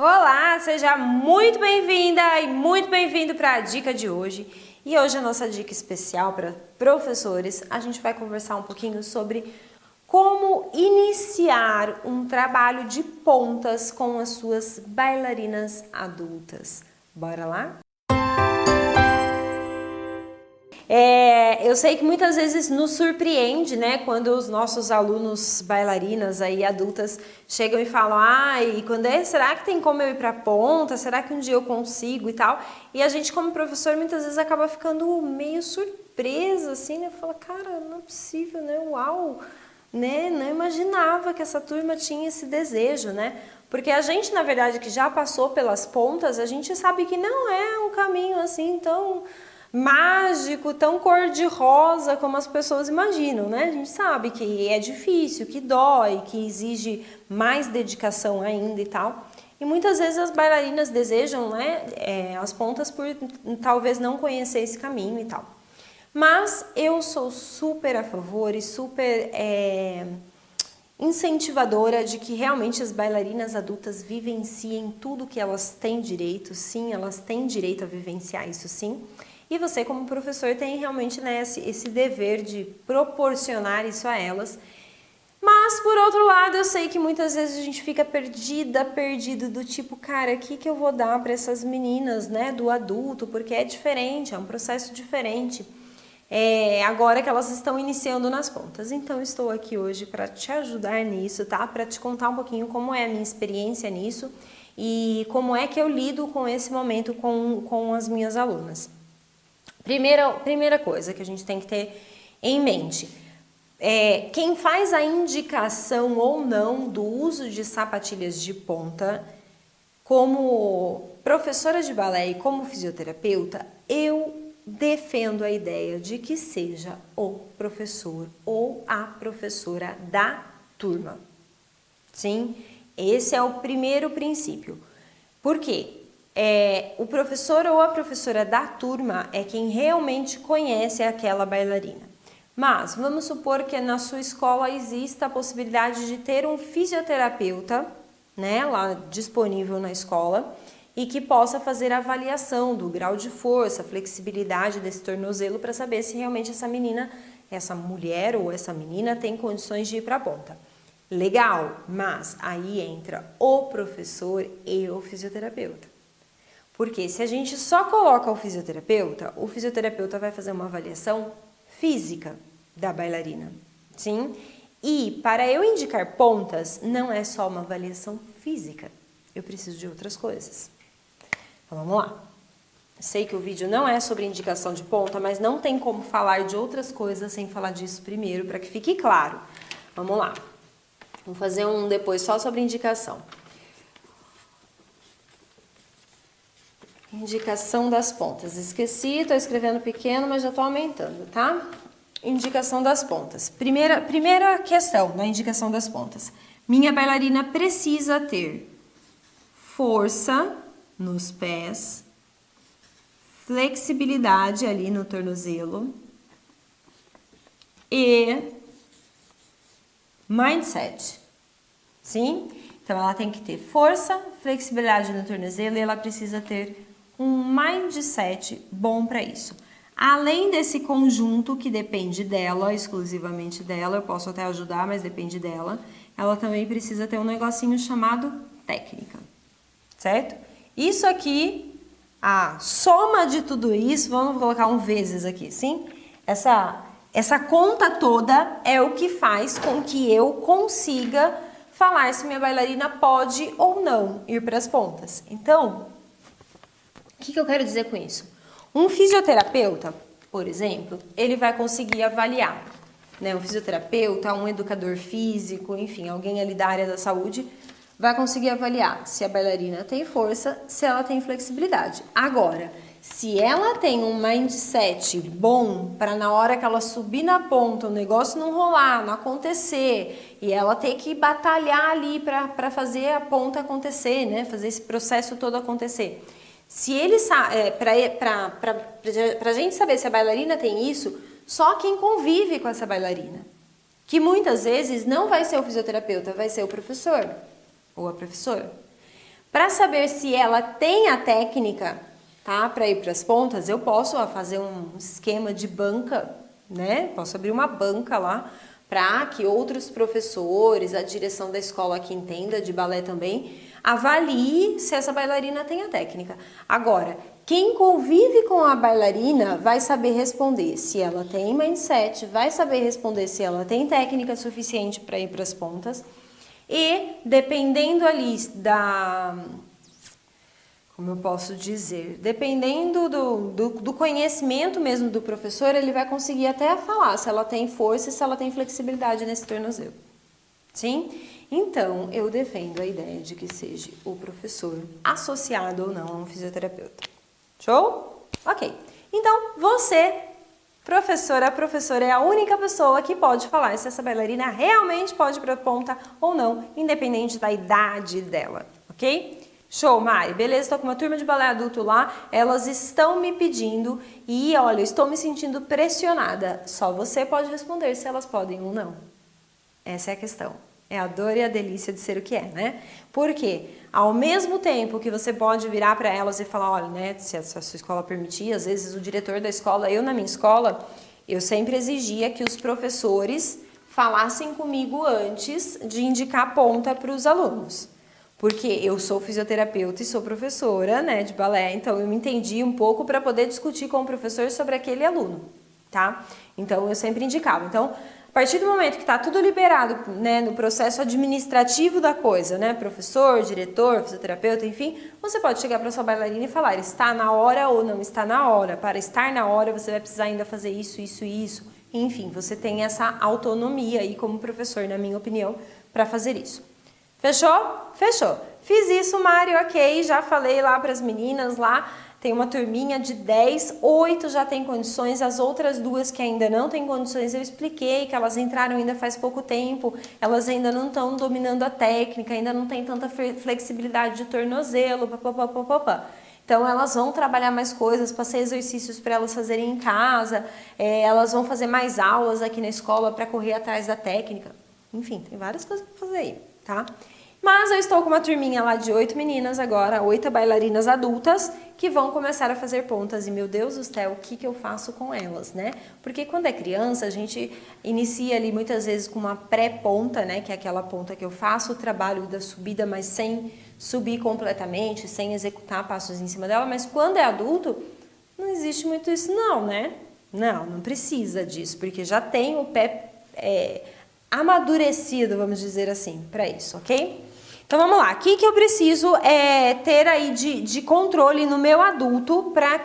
Olá, seja muito bem-vinda e muito bem-vindo para a dica de hoje. E hoje a nossa dica especial para professores, a gente vai conversar um pouquinho sobre como iniciar um trabalho de pontas com as suas bailarinas adultas. Bora lá? Eu sei que muitas vezes nos surpreende, né, quando os nossos alunos bailarinas aí adultas chegam e falam, e será que tem como eu ir pra ponta? Será que um dia eu consigo e tal? E a gente como professor muitas vezes acaba ficando meio surpresa, assim, né? Fala, cara, não é possível, né? Uau! Né? Não imaginava que essa turma tinha esse desejo, né? Porque a gente, na verdade, que já passou pelas pontas, a gente sabe que não é um caminho assim tão mágico, tão cor-de-rosa como as pessoas imaginam, né? A gente sabe que é difícil, que dói, que exige mais dedicação ainda e tal. E muitas vezes as bailarinas desejam, né, as pontas por talvez não conhecer esse caminho e tal. Mas eu sou super a favor e super incentivadora de que realmente as bailarinas adultas vivenciem tudo que elas têm direito, sim, elas têm direito a vivenciar isso sim. E você como professor tem realmente, né, esse dever de proporcionar isso a elas. Mas, por outro lado, eu sei que muitas vezes a gente fica perdido do tipo, cara, o que eu vou dar para essas meninas, né, do adulto, porque é diferente, é um processo diferente. Agora que elas estão iniciando nas pontas. Então, estou aqui hoje para te ajudar nisso, tá? Para te contar um pouquinho como é a minha experiência nisso e como é que eu lido com esse momento com as minhas alunas. Primeira coisa que a gente tem que ter em mente, quem faz a indicação ou não do uso de sapatilhas de ponta, como professora de balé e como fisioterapeuta, eu defendo a ideia de que seja o professor ou a professora da turma. Sim, esse é o primeiro princípio. Por quê? O professor ou a professora da turma é quem realmente conhece aquela bailarina. Mas vamos supor que na sua escola exista a possibilidade de ter um fisioterapeuta, né, lá disponível na escola e que possa fazer a avaliação do grau de força, flexibilidade desse tornozelo para saber se realmente essa mulher ou essa menina tem condições de ir para a ponta. Legal, mas aí entra o professor e o fisioterapeuta. Porque se a gente só coloca o fisioterapeuta vai fazer uma avaliação física da bailarina, sim? E para eu indicar pontas, não é só uma avaliação física, eu preciso de outras coisas. Então vamos lá. Sei que o vídeo não é sobre indicação de ponta, mas não tem como falar de outras coisas sem falar disso primeiro, para que fique claro. Vamos lá. Vamos fazer um depois só sobre indicação. Indicação das pontas. Esqueci, estou escrevendo pequeno, mas já estou aumentando, tá? Indicação das pontas. Primeira questão na indicação das pontas. Minha bailarina precisa ter força nos pés, flexibilidade ali no tornozelo e mindset. Sim? Então, ela tem que ter força, flexibilidade no tornozelo e ela precisa ter um mindset bom para isso. Além desse conjunto que depende dela, exclusivamente dela, eu posso até ajudar, mas depende dela, ela também precisa ter um negocinho chamado técnica, certo? Isso aqui, a soma de tudo isso, vamos colocar um vezes aqui, sim? Essa conta toda é o que faz com que eu consiga falar se minha bailarina pode ou não ir para as pontas. Então, o que eu quero dizer com isso? Um fisioterapeuta, por exemplo, ele vai conseguir avaliar, né? Um fisioterapeuta, um educador físico, enfim, alguém ali da área da saúde, vai conseguir avaliar se a bailarina tem força, se ela tem flexibilidade. Agora, se ela tem um mindset bom para na hora que ela subir na ponta, o negócio não rolar, não acontecer, e ela ter que batalhar ali para fazer a ponta acontecer, né? Fazer esse processo todo acontecer. Se ele para a gente saber se a bailarina tem isso, só quem convive com essa bailarina. Que muitas vezes não vai ser o fisioterapeuta, vai ser o professor ou a professora. Para saber se ela tem a técnica, tá, para ir para as pontas, eu posso fazer um esquema de banca, né? Posso abrir uma banca lá para que outros professores, a direção da escola que entenda de balé também, avalie se essa bailarina tem a técnica. Agora, quem convive com a bailarina vai saber responder se ela tem mindset, vai saber responder se ela tem técnica suficiente para ir para as pontas. E dependendo ali como eu posso dizer, dependendo do conhecimento mesmo do professor, ele vai conseguir até falar se ela tem força e se ela tem flexibilidade nesse tornozelo. Sim? Então, eu defendo a ideia de que seja o professor associado ou não a um fisioterapeuta. Show? Ok. Então, você, professora, a professora é a única pessoa que pode falar se essa bailarina realmente pode ir para a ponta ou não, independente da idade dela, ok? Show, Mari. Beleza, estou com uma turma de balé adulto lá, elas estão me pedindo e, olha, eu estou me sentindo pressionada. Só você pode responder se elas podem ou não. Essa é a questão. É a dor e a delícia de ser o que é, né? Porque, ao mesmo tempo que você pode virar para elas e falar, olha, né, se a sua escola permitir, às vezes o diretor da escola, eu na minha escola, eu sempre exigia que os professores falassem comigo antes de indicar ponta para os alunos. Porque eu sou fisioterapeuta e sou professora, né, de balé, então eu me entendi um pouco para poder discutir com o professor sobre aquele aluno, tá? Então eu sempre indicava. Então, a partir do momento que está tudo liberado, né, no processo administrativo da coisa, né, professor, diretor, fisioterapeuta, enfim, você pode chegar para sua bailarina e falar, está na hora ou não está na hora. Para estar na hora, você vai precisar ainda fazer isso, isso e isso. Enfim, você tem essa autonomia aí como professor, na minha opinião, para fazer isso. Fechou? Fechou. Fiz isso, Mário, ok, já falei lá para as meninas lá, tem uma turminha de 10, 8 já tem condições, as outras 2 que ainda não têm condições, eu expliquei que elas entraram ainda faz pouco tempo, elas ainda não estão dominando a técnica, ainda não tem tanta flexibilidade de tornozelo, papapá. Então, elas vão trabalhar mais coisas, passei exercícios para elas fazerem em casa, elas vão fazer mais aulas aqui na escola para correr atrás da técnica. Enfim, tem várias coisas para fazer aí, tá? Mas eu estou com uma turminha lá de 8 meninas agora, 8 bailarinas adultas, que vão começar a fazer pontas. E, meu Deus do céu, o que eu faço com elas, né? Porque quando é criança, a gente inicia ali muitas vezes com uma pré-ponta, né? Que é aquela ponta que eu faço o trabalho da subida, mas sem subir completamente, sem executar passos em cima dela. Mas quando é adulto, não existe muito isso não, né? Não precisa disso, porque já tem o pé amadurecido, vamos dizer assim, para isso, ok? Então vamos lá, o que eu preciso ter aí de controle no meu adulto para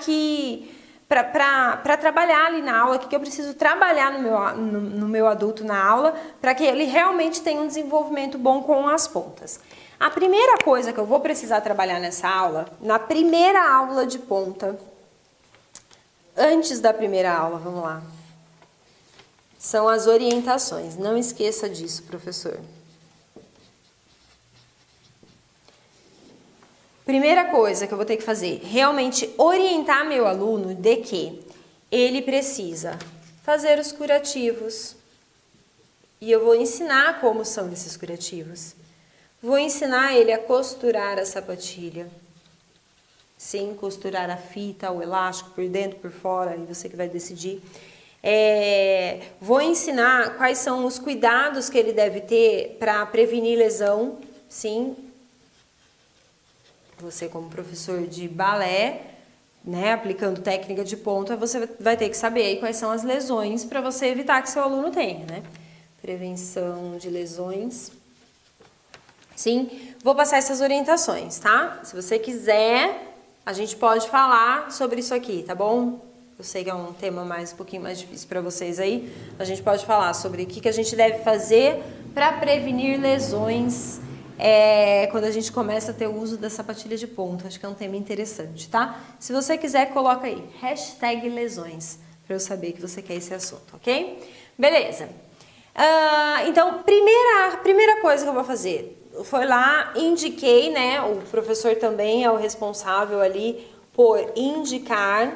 trabalhar ali na aula, o que eu preciso trabalhar no meu adulto na aula para que ele realmente tenha um desenvolvimento bom com as pontas. A primeira coisa que eu vou precisar trabalhar nessa aula, na primeira aula de ponta, antes da primeira aula, vamos lá, são as orientações. Não esqueça disso, professor. Primeira coisa que eu vou ter que fazer, realmente orientar meu aluno de que ele precisa fazer os curativos. E eu vou ensinar como são esses curativos. Vou ensinar ele a costurar a sapatilha. Sim, costurar a fita, o elástico por dentro, por fora, e você que vai decidir. Vou ensinar quais são os cuidados que ele deve ter para prevenir lesão, sim. Você como professor de balé, né, aplicando técnica de ponta, você vai ter que saber aí quais são as lesões para você evitar que seu aluno tenha, né? Prevenção de lesões. Sim, vou passar essas orientações, tá? Se você quiser, a gente pode falar sobre isso aqui, tá bom? Eu sei que é um tema um pouquinho mais difícil para vocês aí. A gente pode falar sobre o que a gente deve fazer para prevenir lesões quando a gente começa a ter o uso da sapatilha de ponta. Acho que é um tema interessante, tá? Se você quiser, coloca aí, #lesões, para eu saber que você quer esse assunto, ok? Beleza. Então, primeira coisa que eu vou fazer, foi lá, indiquei, né? O professor também é o responsável ali por indicar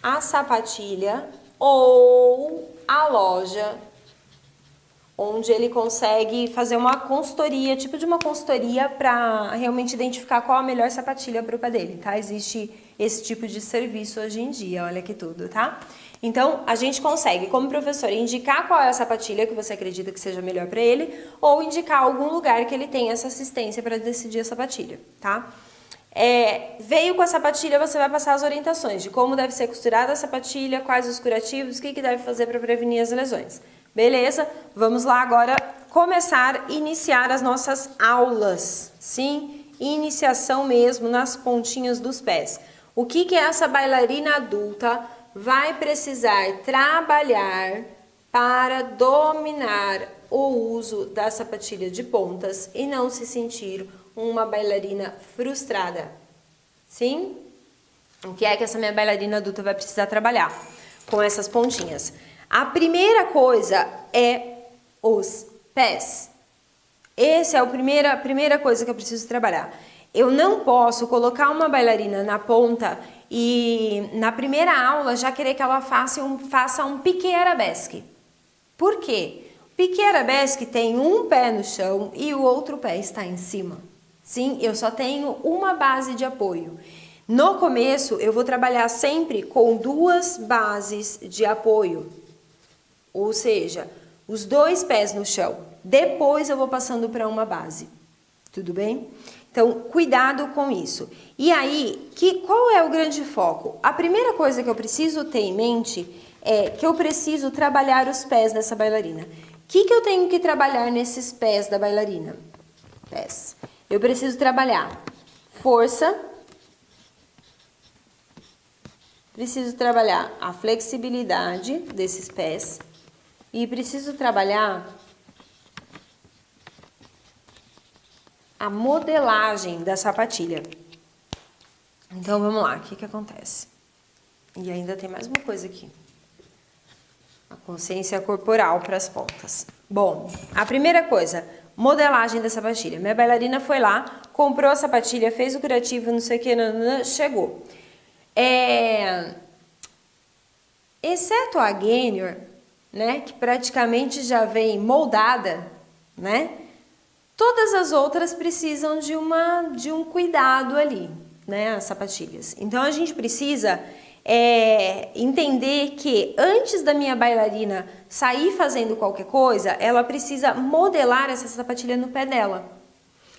a sapatilha ou a loja onde ele consegue fazer uma consultoria, tipo de uma consultoria para realmente identificar qual a melhor sapatilha para o pé dele, tá? Existe esse tipo de serviço hoje em dia, olha que tudo, tá? Então, a gente consegue, como professor, indicar qual é a sapatilha que você acredita que seja melhor para ele, ou indicar algum lugar que ele tenha essa assistência para decidir a sapatilha, tá? Veio com a sapatilha, você vai passar as orientações de como deve ser costurada a sapatilha, quais os curativos, o que deve fazer para prevenir as lesões. Beleza? Vamos lá agora iniciar as nossas aulas, sim? Iniciação mesmo nas pontinhas dos pés. O que essa bailarina adulta vai precisar trabalhar para dominar o uso da sapatilha de pontas e não se sentir uma bailarina frustrada? Sim? O que é que essa minha bailarina adulta vai precisar trabalhar com essas pontinhas? A primeira coisa é os pés. Essa é a primeira coisa que eu preciso trabalhar. Eu não posso colocar uma bailarina na ponta e na primeira aula já querer que ela faça um piqué arabesque. Por quê? O piqué arabesque tem um pé no chão e o outro pé está em cima. Sim, eu só tenho uma base de apoio. No começo, eu vou trabalhar sempre com duas bases de apoio. Ou seja, os dois pés no chão. Depois eu vou passando para uma base. Tudo bem? Então, cuidado com isso. E aí, qual é o grande foco? A primeira coisa que eu preciso ter em mente é que eu preciso trabalhar os pés dessa bailarina. O que eu tenho que trabalhar nesses pés da bailarina? Pés. Eu preciso trabalhar força. Preciso trabalhar a flexibilidade desses pés. E preciso trabalhar a modelagem da sapatilha. Então, vamos lá. O que acontece? E ainda tem mais uma coisa aqui. A consciência corporal para as pontas. Bom, a primeira coisa, modelagem da sapatilha. Minha bailarina foi lá, comprou a sapatilha, fez o curativo, não sei o que, chegou. Exceto a Gainer, né, que praticamente já vem moldada, né? Todas as outras precisam de um cuidado ali, né, as sapatilhas. Então, a gente precisa entender que antes da minha bailarina sair fazendo qualquer coisa, ela precisa modelar essa sapatilha no pé dela.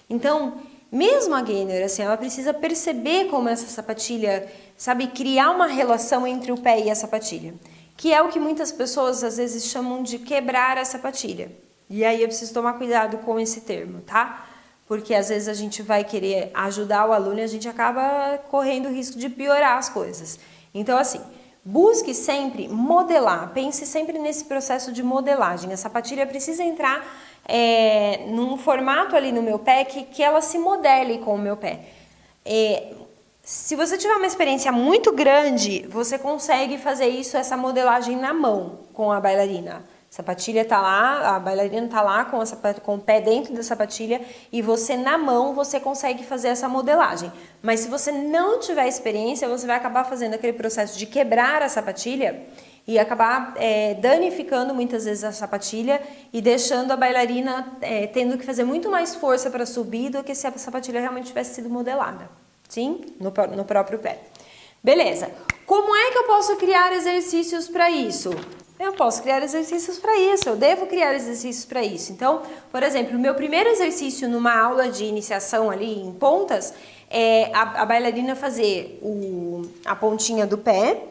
Então, mesmo a Gainer, assim, ela precisa perceber como essa sapatilha, sabe, criar uma relação entre o pé e a sapatilha. Que é o que muitas pessoas às vezes chamam de quebrar a sapatilha. E aí eu preciso tomar cuidado com esse termo, tá? Porque às vezes a gente vai querer ajudar o aluno e a gente acaba correndo o risco de piorar as coisas. Então, assim, busque sempre modelar, pense sempre nesse processo de modelagem. A sapatilha precisa entrar num formato ali no meu pé que ela se modele com o meu pé. Se você tiver uma experiência muito grande, você consegue fazer isso, essa modelagem na mão com a bailarina. A sapatilha tá lá, a bailarina tá lá com o pé dentro da sapatilha e você na mão você consegue fazer essa modelagem. Mas se você não tiver experiência, você vai acabar fazendo aquele processo de quebrar a sapatilha e acabar danificando muitas vezes a sapatilha e deixando a bailarina tendo que fazer muito mais força para subir do que se a sapatilha realmente tivesse sido modelada. Sim? No próprio pé. Beleza. Como é que eu posso criar exercícios para isso? Eu posso criar exercícios para isso, eu devo criar exercícios para isso. Então, por exemplo, o meu primeiro exercício numa aula de iniciação ali em pontas é a bailarina fazer a pontinha do pé,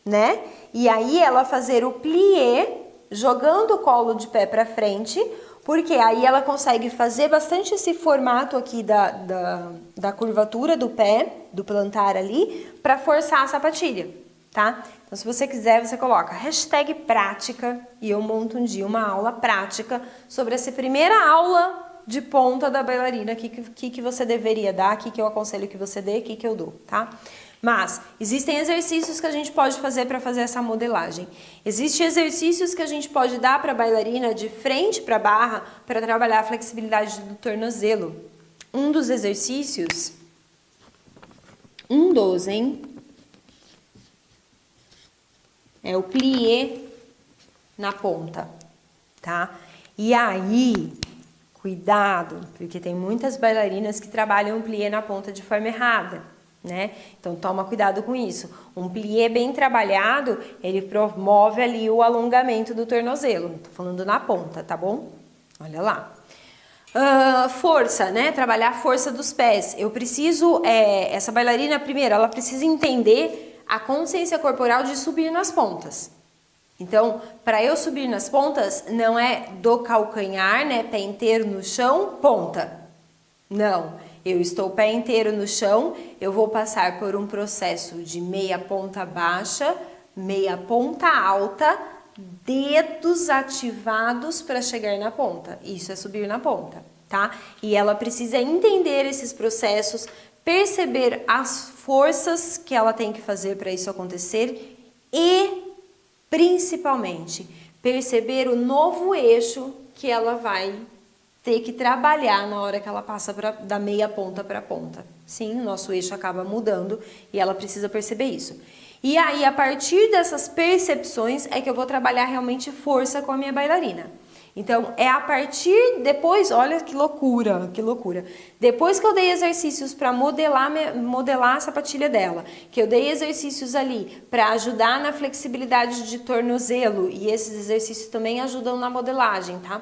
né? E aí ela fazer o plié, jogando o colo de pé para frente, porque aí ela consegue fazer bastante esse formato aqui da curvatura do pé, do plantar ali, para forçar a sapatilha, tá? Então, se você quiser, você coloca #prática e eu monto um dia uma aula prática sobre essa primeira aula de ponta da bailarina, que você deveria dar, que eu aconselho que você dê, que eu dou, tá? Mas existem exercícios que a gente pode fazer para fazer essa modelagem. Existem exercícios que a gente pode dar para a bailarina de frente para a barra para trabalhar a flexibilidade do tornozelo. Um dos exercícios, é o plié na ponta, tá? E aí, cuidado, porque tem muitas bailarinas que trabalham o plié na ponta de forma errada, né? Então toma cuidado com isso. Um plié bem trabalhado, ele promove ali o alongamento do tornozelo. Tô falando na ponta, tá bom? Olha lá. Força, né? Trabalhar a força dos pés. Eu preciso, essa bailarina, primeiro, ela precisa entender a consciência corporal de subir nas pontas. Então, para eu subir nas pontas, não é do calcanhar, né? Pé inteiro no chão, ponta. Não, eu estou pé inteiro no chão, eu vou passar por um processo de meia ponta baixa, meia ponta alta, dedos ativados para chegar na ponta. Isso é subir na ponta, tá? E ela precisa entender esses processos, perceber as forças que ela tem que fazer para isso acontecer e, principalmente, perceber o novo eixo que ela vai ter que trabalhar na hora que ela passa da meia ponta para a ponta. Sim, o nosso eixo acaba mudando e ela precisa perceber isso. E aí, a partir dessas percepções, é que eu vou trabalhar realmente força com a minha bailarina. Então, é a partir, olha que loucura, que loucura. Depois que eu dei exercícios para modelar a sapatilha dela, que eu dei exercícios ali para ajudar na flexibilidade de tornozelo, e esses exercícios também ajudam na modelagem, tá?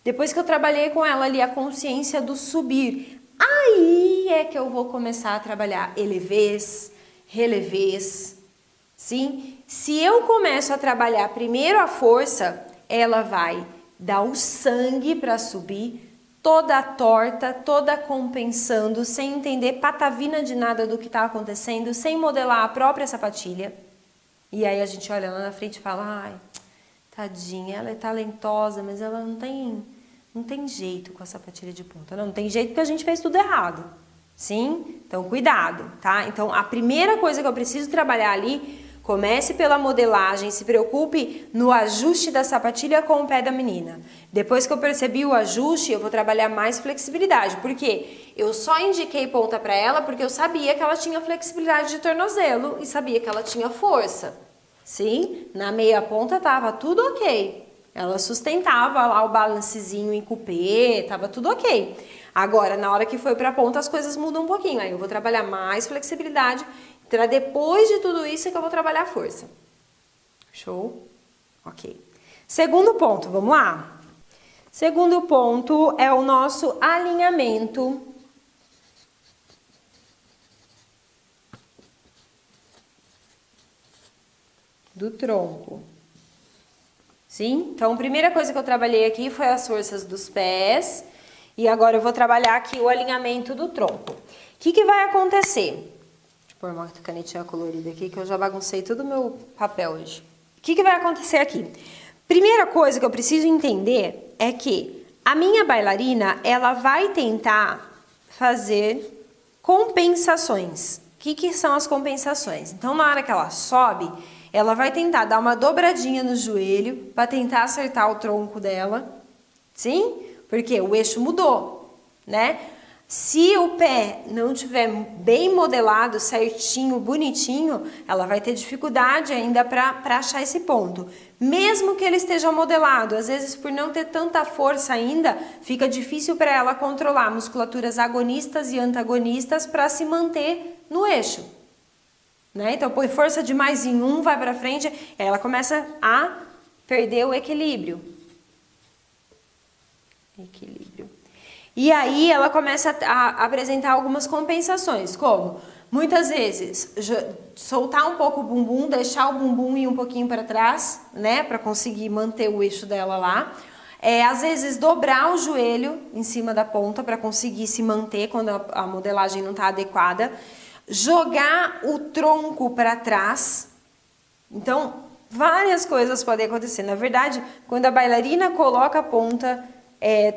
Depois que eu trabalhei com ela ali a consciência do subir, aí é que eu vou começar a trabalhar elevês, relevês. Sim, se eu começo a trabalhar primeiro a força, ela vai dar o sangue para subir, toda torta, toda compensando, sem entender patavina de nada do que está acontecendo, sem modelar a própria sapatilha. E aí a gente olha lá na frente e fala, ai, tadinha, ela é talentosa, mas ela não tem jeito com a sapatilha de ponta. Não tem jeito porque a gente fez tudo errado. Sim? Então cuidado, tá? Então a primeira coisa que eu preciso trabalhar ali, comece pela modelagem, se preocupe no ajuste da sapatilha com o pé da menina. Depois que eu percebi o ajuste, eu vou trabalhar mais flexibilidade. Por quê? Eu só indiquei ponta para ela porque eu sabia que ela tinha flexibilidade de tornozelo e sabia que ela tinha força. Sim? Na meia ponta tava tudo ok. Ela sustentava lá o balancezinho em cupê, tava tudo ok. Agora, na hora que foi para a ponta, as coisas mudam um pouquinho. Aí eu vou trabalhar mais flexibilidade. Então, depois de tudo isso é que eu vou trabalhar a força. Show? Ok. Segundo ponto, vamos lá? Segundo ponto é o nosso alinhamento do tronco. Sim? Então, a primeira coisa que eu trabalhei aqui foi as forças dos pés. E agora eu vou trabalhar aqui o alinhamento do tronco. O que vai acontecer? Pôr uma canetinha colorida aqui, que eu já baguncei todo o meu papel hoje. O que vai acontecer aqui? Primeira coisa que eu preciso entender é que a minha bailarina, ela vai tentar fazer compensações. O que são as compensações? Então, na hora que ela sobe, ela vai tentar dar uma dobradinha no joelho para tentar acertar o tronco dela. Sim? Porque o eixo mudou, né? Se o pé não tiver bem modelado, certinho, bonitinho, ela vai ter dificuldade ainda para achar esse ponto. Mesmo que ele esteja modelado, às vezes por não ter tanta força ainda, fica difícil para ela controlar musculaturas agonistas e antagonistas para se manter no eixo. Né? Então, põe força demais em um, vai para frente, ela começa a perder o equilíbrio. E aí ela começa a apresentar algumas compensações, como muitas vezes soltar um pouco o bumbum, deixar o bumbum ir um pouquinho para trás, né, para conseguir manter o eixo dela lá. Às vezes dobrar o joelho em cima da ponta para conseguir se manter quando a modelagem não está adequada. Jogar o tronco para trás. Então, várias coisas podem acontecer. Na verdade, quando a bailarina coloca a ponta,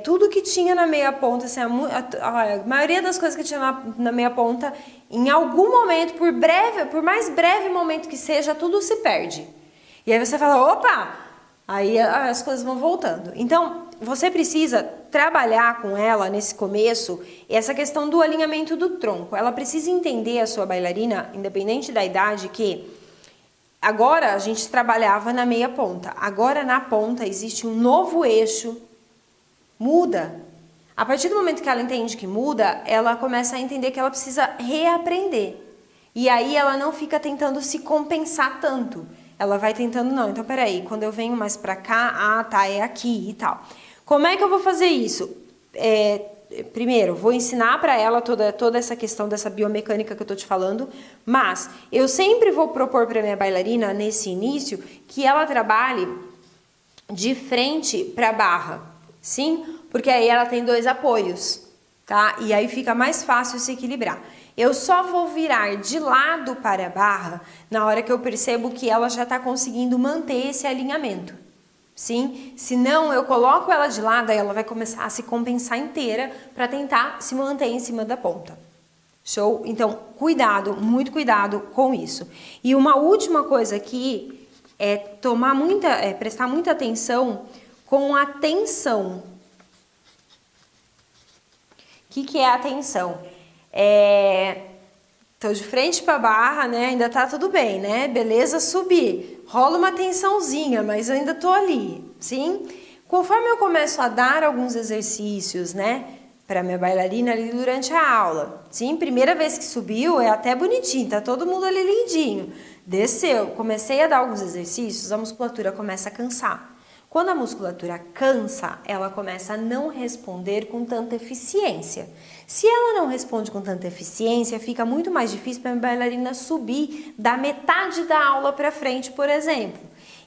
tudo que tinha na meia ponta, assim, a maioria das coisas que tinha na meia ponta, em algum momento, por mais breve momento que seja, tudo se perde. E aí você fala, opa! Aí as coisas vão voltando. Então, você precisa trabalhar com ela nesse começo essa questão do alinhamento do tronco. Ela precisa entender, a sua bailarina, independente da idade, que agora a gente trabalhava na meia ponta. Agora na ponta existe um novo eixo muda. A partir do momento que ela entende que muda, ela começa a entender que ela precisa reaprender. E aí ela não fica tentando se compensar tanto. Ela vai tentando, não, então peraí, quando eu venho mais pra cá, tá, é aqui e tal. Como é que eu vou fazer isso? Primeiro, vou ensinar para ela toda essa questão dessa biomecânica que eu tô te falando, mas eu sempre vou propor para minha bailarina, nesse início, que ela trabalhe de frente para a barra, sim? Porque aí ela tem 2 apoios, tá? E aí fica mais fácil se equilibrar. Eu só vou virar de lado para a barra na hora que eu percebo que ela já está conseguindo manter esse alinhamento. Sim? Se não, eu coloco ela de lado, aí ela vai começar a se compensar inteira para tentar se manter em cima da ponta. Show? Então, cuidado, muito cuidado com isso. E uma última coisa aqui é prestar muita atenção com a tensão. O que é a tensão? Tô de frente para a barra, né? Ainda tá tudo bem, né? Beleza, subir. Rola uma tensãozinha, mas eu ainda tô ali, sim? Conforme eu começo a dar alguns exercícios, né? Para minha bailarina ali durante a aula. Sim, primeira vez que subiu é até bonitinho, tá todo mundo ali lindinho. Desceu, comecei a dar alguns exercícios, a musculatura começa a cansar. Quando a musculatura cansa, ela começa a não responder com tanta eficiência. Se ela não responde com tanta eficiência, fica muito mais difícil para a bailarina subir da metade da aula para frente, por exemplo.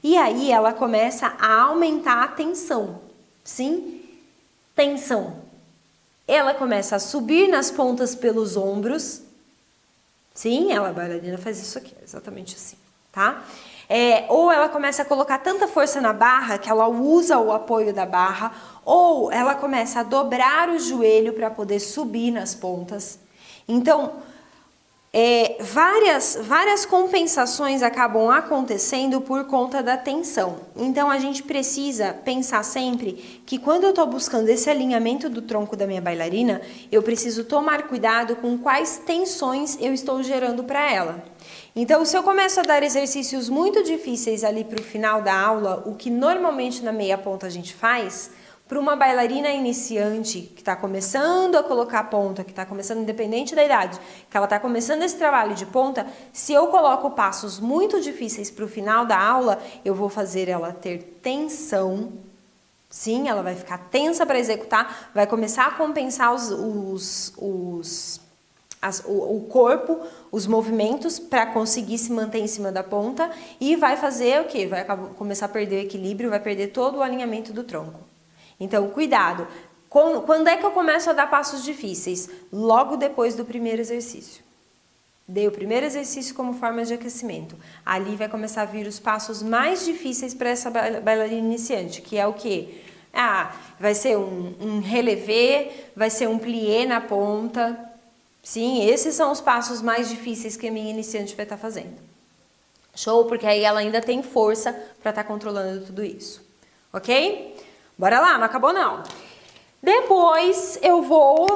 E aí ela começa a aumentar a tensão. Sim? Tensão. Ela começa a subir nas pontas pelos ombros. Sim, a bailarina faz isso aqui, exatamente assim, tá? Ou ela começa a colocar tanta força na barra que ela usa o apoio da barra, ou ela começa a dobrar o joelho para poder subir nas pontas. Então, várias compensações acabam acontecendo por conta da tensão. Então, a gente precisa pensar sempre que quando eu estou buscando esse alinhamento do tronco da minha bailarina, eu preciso tomar cuidado com quais tensões eu estou gerando para ela. Então, se eu começo a dar exercícios muito difíceis ali para o final da aula, o que normalmente na meia ponta a gente faz, para uma bailarina iniciante que está começando a colocar ponta, que está começando, independente da idade, que ela está começando esse trabalho de ponta, se eu coloco passos muito difíceis para o final da aula, eu vou fazer ela ter tensão. Sim, ela vai ficar tensa para executar, vai começar a compensar o corpo, os movimentos para conseguir se manter em cima da ponta e vai fazer o quê? Vai começar a perder o equilíbrio, vai perder todo o alinhamento do tronco. Então, cuidado. Quando é que eu começo a dar passos difíceis? Logo depois do primeiro exercício. Dei o primeiro exercício como forma de aquecimento. Ali vai começar a vir os passos mais difíceis para essa bailarina iniciante, que é o quê? Vai ser um relevé, vai ser um plié na ponta. Sim, esses são os passos mais difíceis que a minha iniciante vai estar fazendo. Show? Porque aí ela ainda tem força para estar controlando tudo isso. Ok? Bora lá, não acabou não. Depois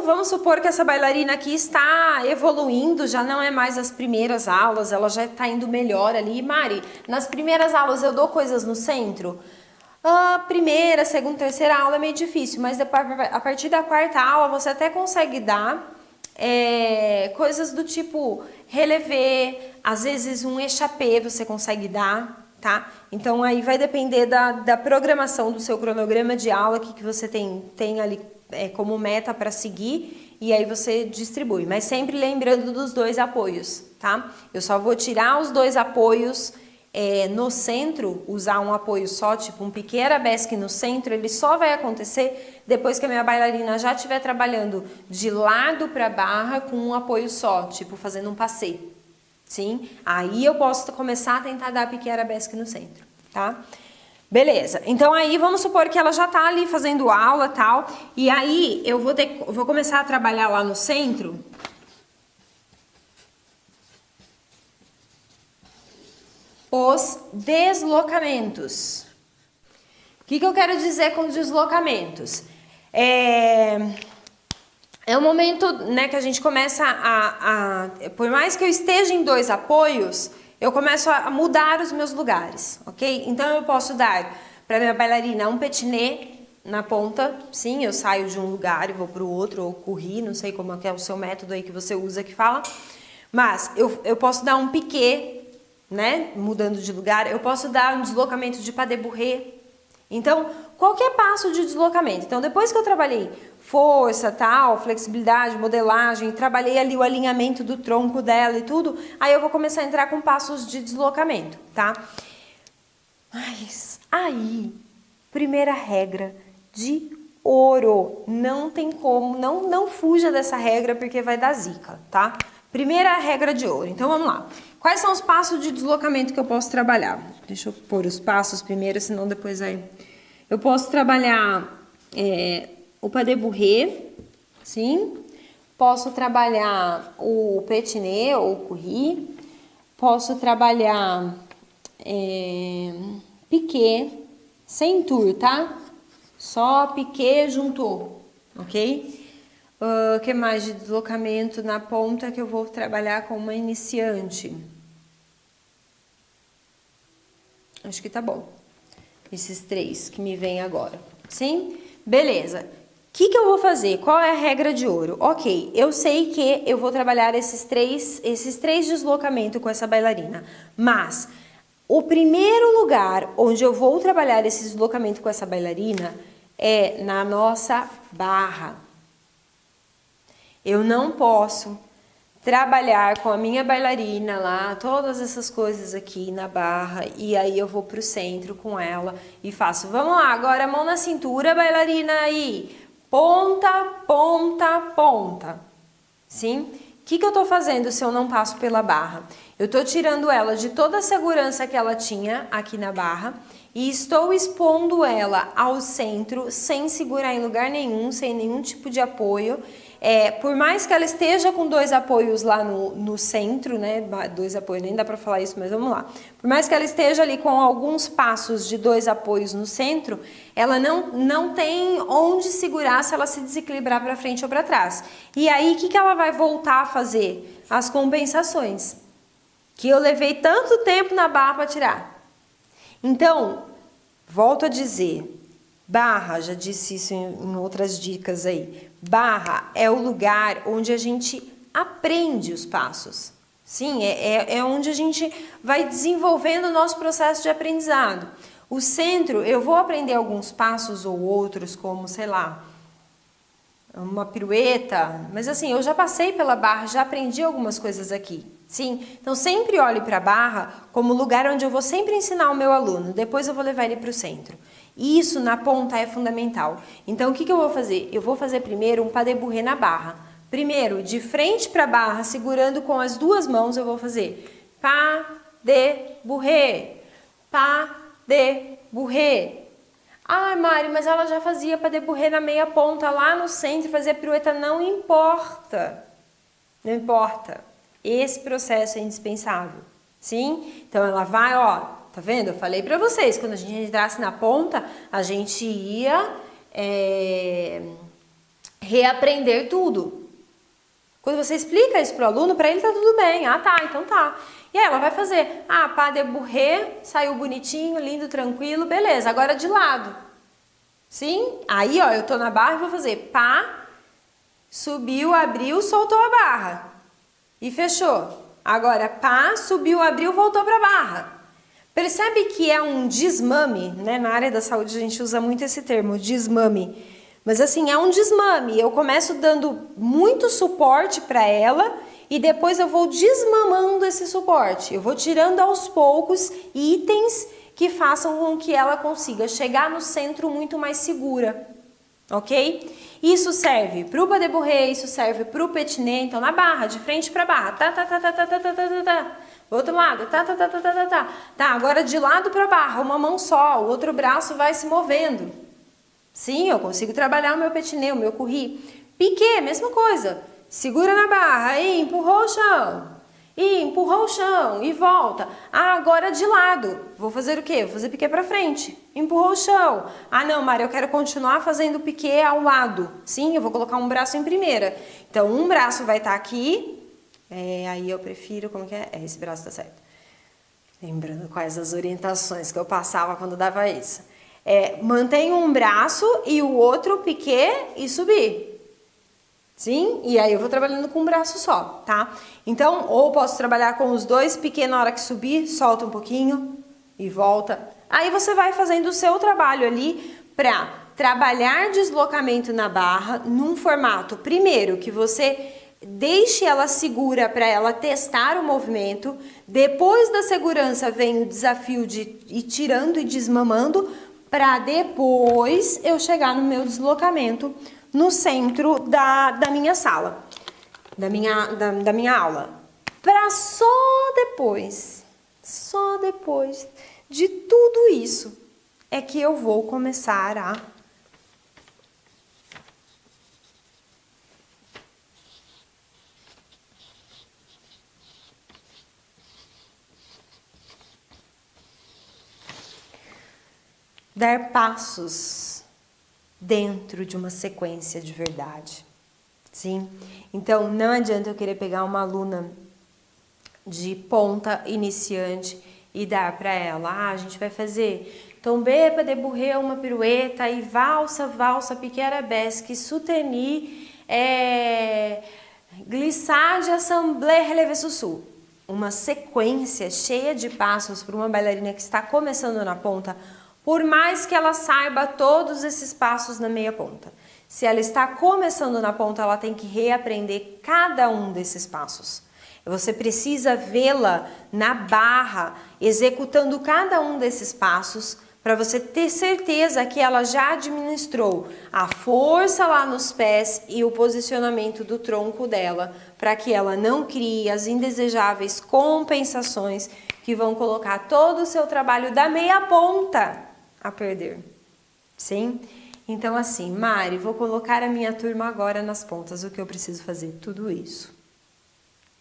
vamos supor que essa bailarina aqui está evoluindo, já não é mais as primeiras aulas, ela já está indo melhor ali. Mari, nas primeiras aulas eu dou coisas no centro? A primeira, segunda, terceira aula é meio difícil, mas depois, a partir da quarta aula você até consegue dar coisas do tipo relevé, às vezes um échappé você consegue dar, tá? Então aí vai depender da programação do seu cronograma de aula que você tem ali como meta para seguir e aí você distribui, mas sempre lembrando dos 2 apoios, tá? Eu só vou tirar os 2 apoios no centro, usar um apoio só, tipo um piqué arabesque no centro, ele só vai acontecer depois que a minha bailarina já estiver trabalhando de lado para barra com um apoio só, tipo fazendo um passé. Sim? Aí eu posso começar a tentar dar piqué arabesque no centro, tá? Beleza, então aí vamos supor que ela já tá ali fazendo aula e tal, e aí eu vou começar a trabalhar lá no centro. Os deslocamentos. O que eu quero dizer com deslocamentos? É um momento, né, que a gente começa por mais que eu esteja em 2 apoios, eu começo a mudar os meus lugares, ok? Então eu posso dar para minha bailarina um petiné, na ponta, sim, eu saio de um lugar e vou para o outro, ou corri, não sei como é que é o seu método aí que você usa que fala, mas eu posso dar um piqué, né, mudando de lugar, eu posso dar um deslocamento de pas de bourrée. Então, qualquer passo de deslocamento. Então, depois que eu trabalhei força, tal, flexibilidade, modelagem, trabalhei ali o alinhamento do tronco dela e tudo, aí eu vou começar a entrar com passos de deslocamento, tá? Mas aí, primeira regra de ouro, não tem como, não fuja dessa regra porque vai dar zica, tá? Primeira regra de ouro, então vamos lá. Quais são os passos de deslocamento que eu posso trabalhar? Deixa eu pôr os passos primeiro, senão depois aí... Eu posso trabalhar o pas de bourrée, sim? Posso trabalhar o pétiné ou o courri. Posso trabalhar piqué, sem tour, tá? Só piqué juntou, ok? O que mais de deslocamento na ponta que eu vou trabalhar com uma iniciante? Acho que tá bom. Esses 3 que me vêm agora. Sim? Beleza. O que eu vou fazer? Qual é a regra de ouro? Ok, eu sei que eu vou trabalhar esses três deslocamentos com essa bailarina. Mas o primeiro lugar onde eu vou trabalhar esse deslocamento com essa bailarina é na nossa barra. Eu não posso trabalhar com a minha bailarina lá, todas essas coisas aqui na barra, e aí eu vou pro centro com ela e faço, vamos lá, agora mão na cintura, bailarina aí, ponta, ponta, ponta, sim? O que eu tô fazendo se eu não passo pela barra? Eu tô tirando ela de toda a segurança que ela tinha aqui na barra e estou expondo ela ao centro sem segurar em lugar nenhum, sem nenhum tipo de apoio. Por mais que ela esteja com 2 apoios lá no centro, né, 2 apoios, nem dá pra falar isso, mas vamos lá. Por mais que ela esteja ali com alguns passos de 2 apoios no centro, ela não tem onde segurar se ela se desequilibrar para frente ou para trás. E aí, o que ela vai voltar a fazer? As compensações, que eu levei tanto tempo na barra para tirar. Então, volto a dizer, barra, já disse isso em outras dicas aí, barra é o lugar onde a gente aprende os passos. Sim, é onde a gente vai desenvolvendo o nosso processo de aprendizado. O centro, eu vou aprender alguns passos ou outros, como, sei lá, uma pirueta, mas assim, eu já passei pela barra, já aprendi algumas coisas aqui. Sim, então sempre olhe para a barra como lugar onde eu vou sempre ensinar o meu aluno, depois eu vou levar ele para o centro. Isso na ponta é fundamental. Então o que eu vou fazer? Eu vou fazer primeiro um pas de bourrée na barra. Primeiro, de frente para a barra, segurando com as 2 mãos, eu vou fazer pas de bourrée, pas de bourrée. Ah, Mari, mas ela já fazia pas de bourrée na meia ponta, lá no centro, fazia pirueta. Não importa. Não importa. Esse processo é indispensável. Sim? Então ela vai, ó, tá vendo? Eu falei pra vocês, quando a gente entrasse na ponta, a gente ia reaprender tudo. Quando você explica isso pro aluno, pra ele tá tudo bem. Ah, tá, então tá. E aí ela vai fazer, pas de bourrée, saiu bonitinho, lindo, tranquilo, beleza, agora de lado. Sim? Aí, ó, eu tô na barra e vou fazer pas, subiu, abriu, soltou a barra. E fechou. Agora, pas, subiu, abriu, voltou pra barra. Percebe que é um desmame, né? Na área da saúde a gente usa muito esse termo, desmame. Mas assim, é um desmame. Eu começo dando muito suporte para ela e depois eu vou desmamando esse suporte. Eu vou tirando aos poucos itens que façam com que ela consiga chegar no centro muito mais segura. Ok? Isso serve para o pas de bourrée, isso serve para o pétiné. Então, na barra, de frente para barra. Tá, tá, tá, tá, tá, tá, tá, tá, tá. Outro lado, tá, tá, tá, tá, tá, tá, tá. Tá, agora de lado para barra, uma mão só, o outro braço vai se movendo. Sim, eu consigo trabalhar o meu pétiné, o meu courri. Piqué, mesma coisa. Segura na barra e empurrou o chão. E empurrou o chão e volta. Ah, agora de lado. Vou fazer o quê? Vou fazer piqué para frente. Empurrou o chão. Ah, não, Mari, eu quero continuar fazendo piqué ao lado. Sim, eu vou colocar um braço em primeira. Então, um braço vai estar aqui. Aí eu prefiro, como que é? Esse braço tá certo. Lembrando quais as orientações que eu passava quando dava isso. mantenho um braço e o outro piqué e subir. Sim? E aí eu vou trabalhando com um braço só, tá? Então, ou posso trabalhar com os dois piqué na hora que subir, solta um pouquinho e volta. Aí você vai fazendo o seu trabalho ali pra trabalhar deslocamento na barra num formato, primeiro, que você deixe ela segura para ela testar o movimento. Depois da segurança vem o desafio de ir tirando e desmamando para depois eu chegar no meu deslocamento no centro da minha sala, da minha aula. Para só depois de tudo isso é que eu vou começar a dar passos dentro de uma sequência de verdade, sim? Então, não adianta eu querer pegar uma aluna de ponta iniciante e dar para ela, a gente vai fazer tombé pas de bourrée, uma pirueta e valsa, valsa, piqué arabesque, soutenu, glissade, assemblée, relevé sussu. Uma sequência cheia de passos para uma bailarina que está começando na ponta, por mais que ela saiba todos esses passos na meia ponta. Se ela está começando na ponta, ela tem que reaprender cada um desses passos. Você precisa vê-la na barra, executando cada um desses passos, para você ter certeza que ela já administrou a força lá nos pés e o posicionamento do tronco dela, para que ela não crie as indesejáveis compensações que vão colocar todo o seu trabalho da meia ponta a perder. Sim? Então assim, Mari, vou colocar a minha turma agora nas pontas. O que eu preciso fazer? Tudo isso.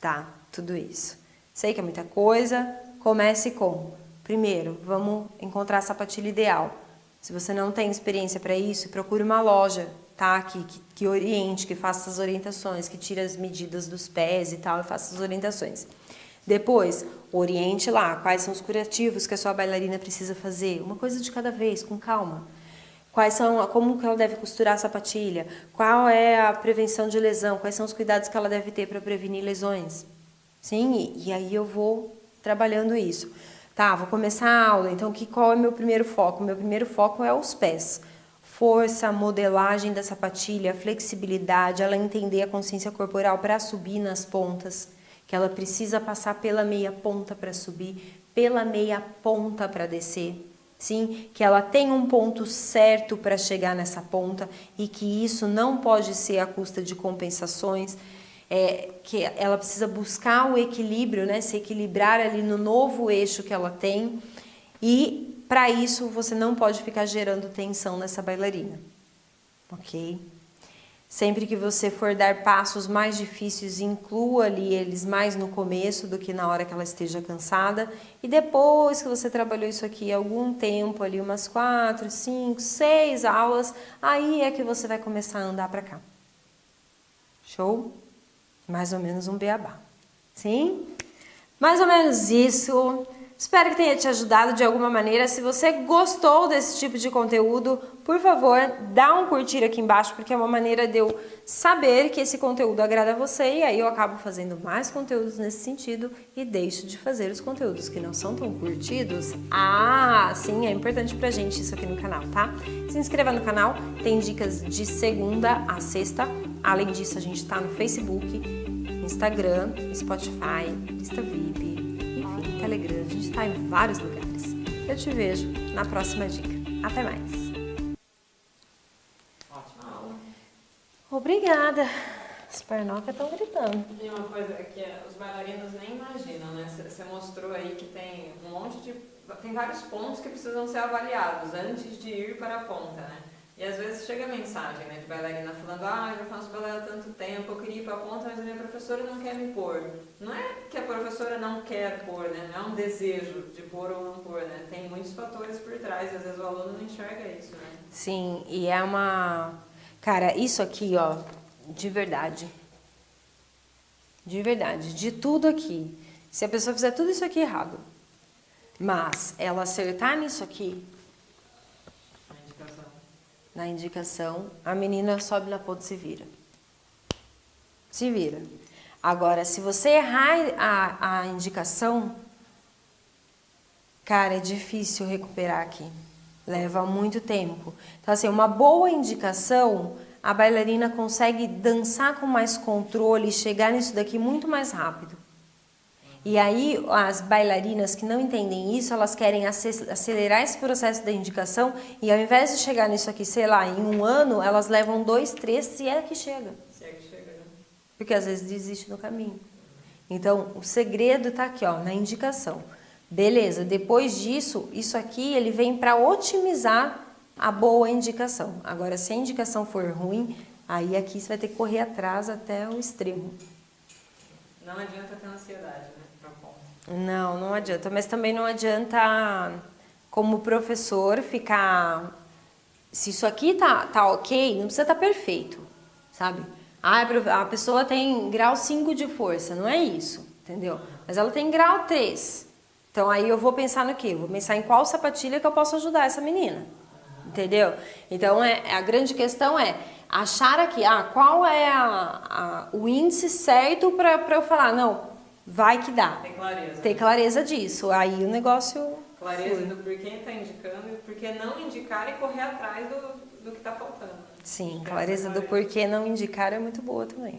Tá? Tudo isso. Sei que é muita coisa. Comece com... Primeiro, vamos encontrar a sapatilha ideal. Se você não tem experiência para isso, procure uma loja, tá? Que oriente, que faça as orientações, que tire as medidas dos pés e tal, e faça as orientações. Depois, oriente lá quais são os curativos que a sua bailarina precisa fazer. Uma coisa de cada vez, com calma. Como que ela deve costurar a sapatilha? Qual é a prevenção de lesão? Quais são os cuidados que ela deve ter para prevenir lesões? Sim, e aí eu vou trabalhando isso. Tá, vou começar a aula, então qual é o meu primeiro foco? Meu primeiro foco é os pés. Força, modelagem da sapatilha, flexibilidade, ela entender a consciência corporal para subir nas pontas, que ela precisa passar pela meia ponta para subir, pela meia ponta para descer. Sim, que ela tem um ponto certo para chegar nessa ponta e que isso não pode ser à custa de compensações. Que ela precisa buscar o equilíbrio, né? Se equilibrar ali no novo eixo que ela tem, e para isso você não pode ficar gerando tensão nessa bailarina, ok? Sempre que você for dar passos mais difíceis, inclua ali eles mais no começo do que na hora que ela esteja cansada, e depois que você trabalhou isso aqui algum tempo, ali umas 4, 5, 6 aulas, aí é que você vai começar a andar para cá. Show? Mais ou menos um beabá. Sim? Mais ou menos isso. Espero que tenha te ajudado de alguma maneira. Se você gostou desse tipo de conteúdo, por favor, dá um curtir aqui embaixo, porque é uma maneira de eu saber que esse conteúdo agrada a você, e aí eu acabo fazendo mais conteúdos nesse sentido e deixo de fazer os conteúdos que não são tão curtidos. Sim, é importante pra gente isso aqui no canal, tá? Se inscreva no canal, tem dicas de segunda a sexta. Além disso, a gente tá no Facebook, Instagram, Spotify, Insta VIP, enfim, Telegram, a gente tá em vários lugares. Eu te vejo na próxima dica. Até mais! Ótima aula. Obrigada! As pernocas estão gritando. E uma coisa que os bailarinos nem imaginam, né? Você mostrou aí que tem um monte de... Tem vários pontos que precisam ser avaliados antes de ir para a ponta, né? E às vezes chega a mensagem, né, de bailarina falando, eu já faço balé há tanto tempo, eu queria ir para a ponta, mas a minha professora não quer me pôr. Não é que a professora não quer pôr, né? Não é um desejo de pôr ou não pôr, né? Tem muitos fatores por trás, às vezes o aluno não enxerga isso, né? Sim, e é uma... Cara, isso aqui, ó, de verdade, de tudo aqui, se a pessoa fizer tudo isso aqui errado, mas ela acertar nisso aqui, na indicação, a menina sobe na ponta e se vira. Se vira. Agora, se você errar a indicação, cara, é difícil recuperar aqui. Leva muito tempo. Então, assim, uma boa indicação, a bailarina consegue dançar com mais controle e chegar nisso daqui muito mais rápido. E aí, as bailarinas que não entendem isso, elas querem acelerar esse processo da indicação e ao invés de chegar nisso aqui, sei lá, em 1 ano, elas levam 2, 3, se é que chega. Se é que chega, né? Porque às vezes desiste no caminho. Então, o segredo tá aqui, ó, na indicação. Beleza, depois disso, isso aqui ele vem para otimizar a boa indicação. Agora, se a indicação for ruim, aí aqui você vai ter que correr atrás até o extremo. Não adianta ter ansiedade, né? Pra ponta. Não, não adianta. Mas também não adianta, como professor, ficar... Se isso aqui tá ok, não precisa estar perfeito, sabe? Ah, a pessoa tem grau 5 de força, não é isso, entendeu? Mas ela tem grau 3. Então, aí eu vou pensar no quê? Vou pensar em qual sapatilha que eu posso ajudar essa menina, entendeu? Então, a grande questão é achar aqui, qual é o índice certo para eu falar, não, vai que dá. Tem clareza. Ter clareza disso, aí o negócio... Clareza do porquê está indicando e porquê não indicar e correr atrás do que está faltando. Sim, clareza do porquê não indicar é muito boa também.